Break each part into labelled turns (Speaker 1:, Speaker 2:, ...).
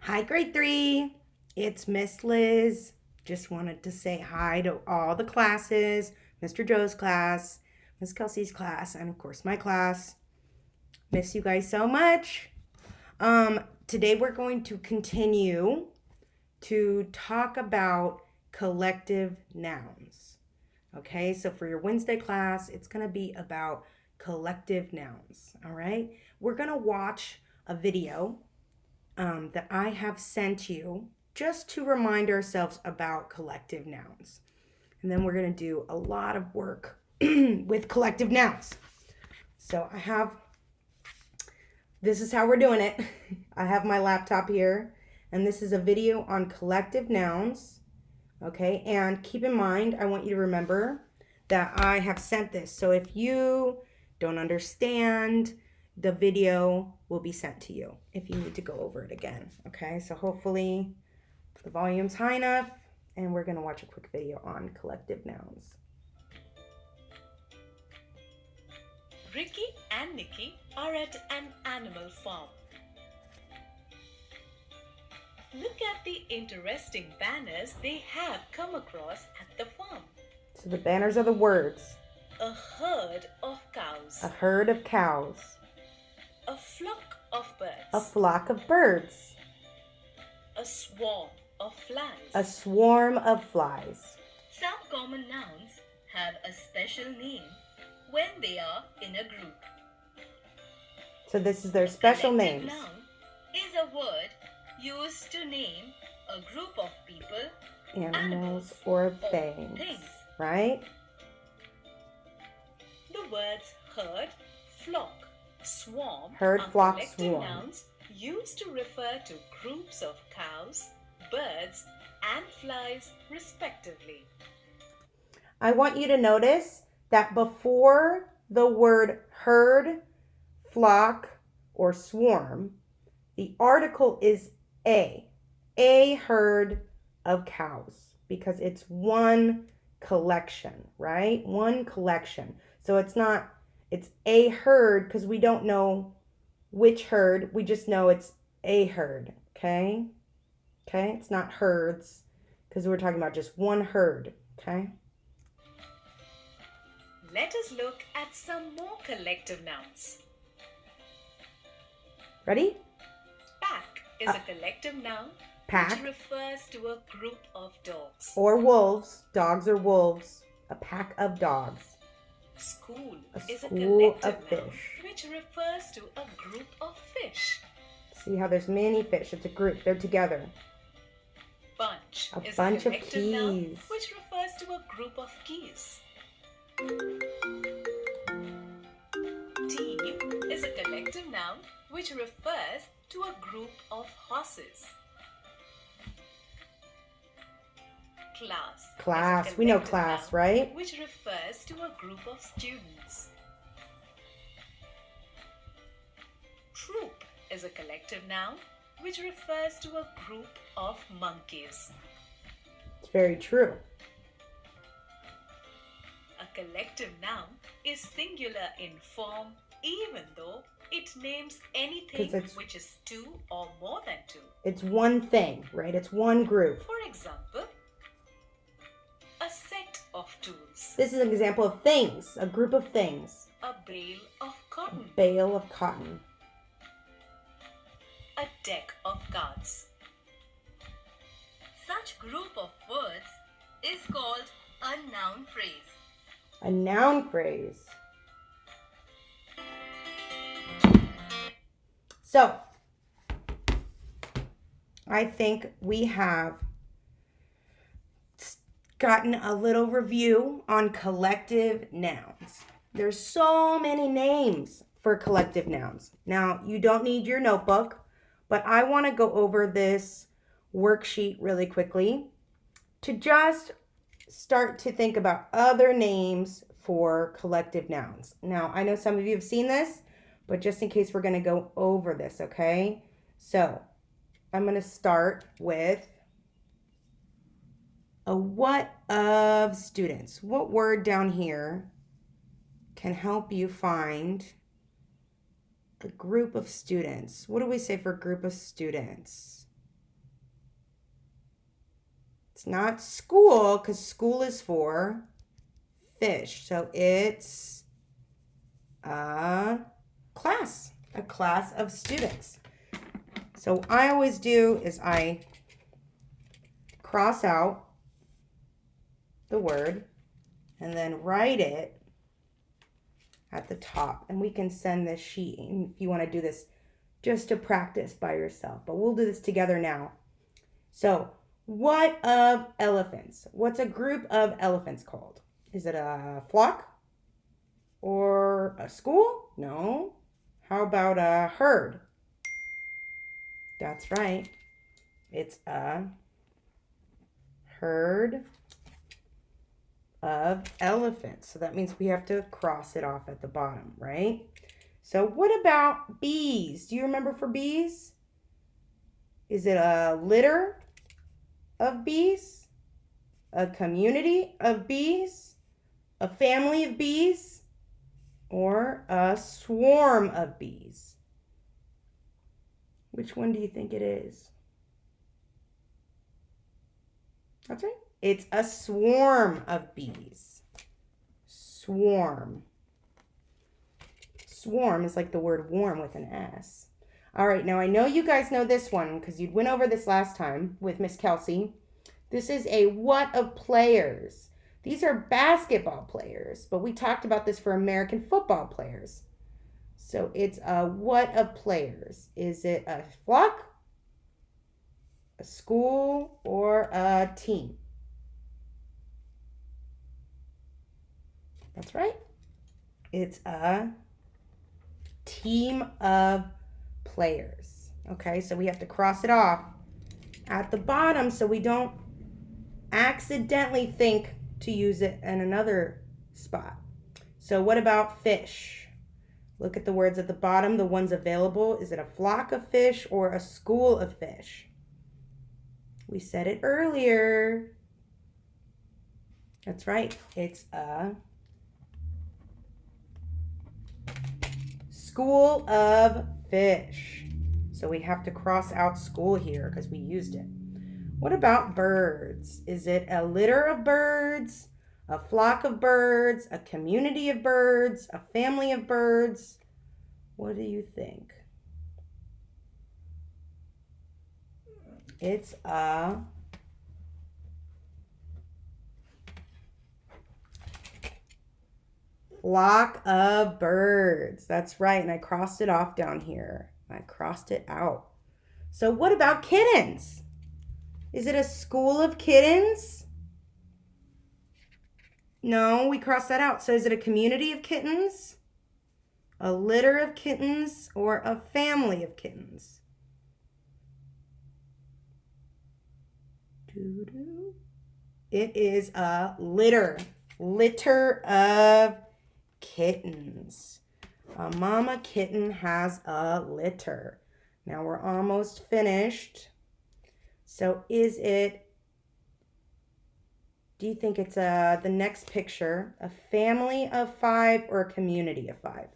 Speaker 1: Hi, grade 3. It's Miss Liz. Just wanted to say hi to all the classes, Mr. Joe's class, Miss Kelsey's class, and of course my class. Miss you guys so much. Today we're going to continue to talk about collective nouns. Okay, so for your Wednesday class, it's going to be about collective nouns. All right, we're going to watch a video that I have sent you just to remind ourselves about collective nouns. And then we're going to do a lot of work with collective nouns. So this is how we're doing it. I have my laptop here, and this is a video on collective nouns. Okay, and keep in mind, I want you to remember that I have sent this. So if you don't understand, the video will be sent to you if you need to go over it again. Okay, so hopefully the volume's high enough, and we're going to watch a quick video on collective nouns.
Speaker 2: Ricky and Nikki are at an animal farm. Look at the interesting banners they have come across at the farm.
Speaker 1: So the banners are the words.
Speaker 2: A herd of cows.
Speaker 1: A herd of cows.
Speaker 2: A flock of birds.
Speaker 1: A flock of birds.
Speaker 2: A swarm of flies.
Speaker 1: A swarm of flies.
Speaker 2: Some common nouns have a special name when they are in a group.
Speaker 1: So this is their special
Speaker 2: Collective
Speaker 1: names.
Speaker 2: noun is a word used to name a group of people,
Speaker 1: Animals or things. Right?
Speaker 2: The words herd, flock, swarm
Speaker 1: Herd,
Speaker 2: are
Speaker 1: flock,
Speaker 2: collective
Speaker 1: swarm.
Speaker 2: nouns used to refer to groups of cows, birds, and flies, respectively.
Speaker 1: I want you to notice that before the word herd, flock, or swarm, the article is a herd of cows, because it's one collection, right? One collection. So it's a herd because we don't know which herd, we just know it's a herd, okay? Okay, it's not herds because we're talking about just one herd, okay?
Speaker 2: Let us look at some more collective nouns.
Speaker 1: Ready?
Speaker 2: Pack is a collective noun
Speaker 1: Pack.
Speaker 2: which refers to a group of dogs.
Speaker 1: Or wolves. Dogs or wolves. A pack of dogs.
Speaker 2: School
Speaker 1: A
Speaker 2: is a
Speaker 1: school
Speaker 2: collective
Speaker 1: of
Speaker 2: noun
Speaker 1: fish.
Speaker 2: which refers to a group of fish.
Speaker 1: See how there's many fish. It's a group. They're together.
Speaker 2: Bunch
Speaker 1: A
Speaker 2: is
Speaker 1: bunch
Speaker 2: a
Speaker 1: of
Speaker 2: collective noun
Speaker 1: keys.
Speaker 2: which refers to a group of keys. Team is a collective noun which refers to a group of horses. Class.
Speaker 1: Class.
Speaker 2: Is a
Speaker 1: We know
Speaker 2: collective
Speaker 1: class,
Speaker 2: noun
Speaker 1: right?
Speaker 2: which refers to a group of students. Troop is a collective noun which refers to a group of monkeys.
Speaker 1: It's very true.
Speaker 2: A collective noun is singular in form even though it names anything
Speaker 1: 'Cause it's-
Speaker 2: which is two or more than two.
Speaker 1: It's one thing, right? It's one group.
Speaker 2: For example, a set of tools,
Speaker 1: This is an example of things. A group of things.
Speaker 2: a bale of cotton,
Speaker 1: Bale of cotton.
Speaker 2: a deck of cards. Such group of words is called a noun phrase.
Speaker 1: A noun phrase. So, I think we have gotten a little review on collective nouns. There's so many names for collective nouns. Now, you don't need your notebook, but I want to go over this worksheet really quickly to just start to think about other names for collective nouns. Now, I know some of you have seen this, but just in case, we're going to go over this, okay? So, I'm going to start with a what of students. What word down here can help you find a group of students? What do we say for a group of students? It's not school because school is for fish. So it's a class of students. So what I always do is I cross out the word and then write it at the top. And we can send this sheet if you want to do this just to practice by yourself. But we'll do this together now. So, what of elephants? What's a group of elephants called? Is it a flock? Or a school? No. How about a herd? That's right. It's a herd of elephants. So that means we have to cross it off at the bottom, right? So what about bees? Do you remember for bees? Is it a litter of bees? A community of bees? A family of bees? Or a swarm of bees? Which one do you think it is? That's right. It's a swarm of bees. Swarm. Swarm is like the word warm with an S. All right, now I know you guys know this one because you went over this last time with Miss Kelsey. This is a what of players. These are basketball players, but we talked about this for American football players. So it's a what of players. Is it a flock, a school, or a team? That's right. It's a team of players. Okay, so we have to cross it off at the bottom so we don't accidentally think to use it in another spot. So what about fish? Look at the words at the bottom, the ones available. Is it a flock of fish or a school of fish? We said it earlier. That's right. It's a school of fish. So we have to cross out school here because we used it. What about birds? Is it a litter of birds, a flock of birds, a community of birds, a family of birds? What do you think? It's a flock of birds. That's right. And I crossed it off down here. I crossed it out. So what about kittens? Is it a school of kittens? No, we crossed that out. So is it a community of kittens, a litter of kittens, or a family of kittens? It is a litter of kittens. A mama kitten has a litter. Now we're almost finished. So is it, do you think it's the next picture, a family of 5 or a community of 5?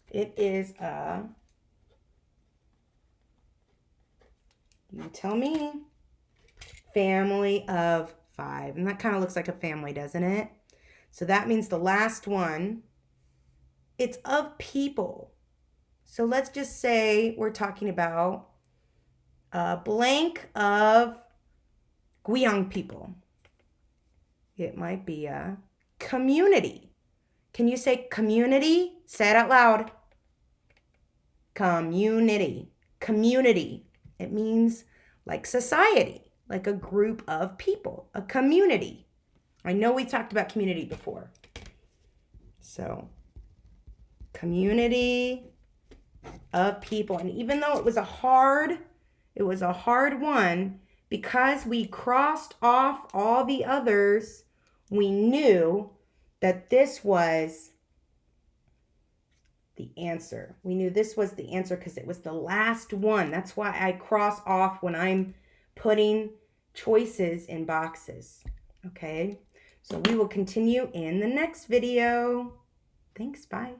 Speaker 1: It is a, you tell me, family of 5. And that kind of looks like a family, doesn't it? So that means the last one, it's of people. So let's just say we're talking about a blank of Guyang people. It might be a community. Can you say community? Say it out loud. Community. Community. It means like society, like a group of people, a community. I know we talked about community before. So, community of people. And even though it was a hard one, because we crossed off all the others, we knew that this was the answer. We knew this was the answer because it was the last one. That's why I cross off when I'm putting choices in boxes. Okay, so we will continue in the next video. Thanks, bye.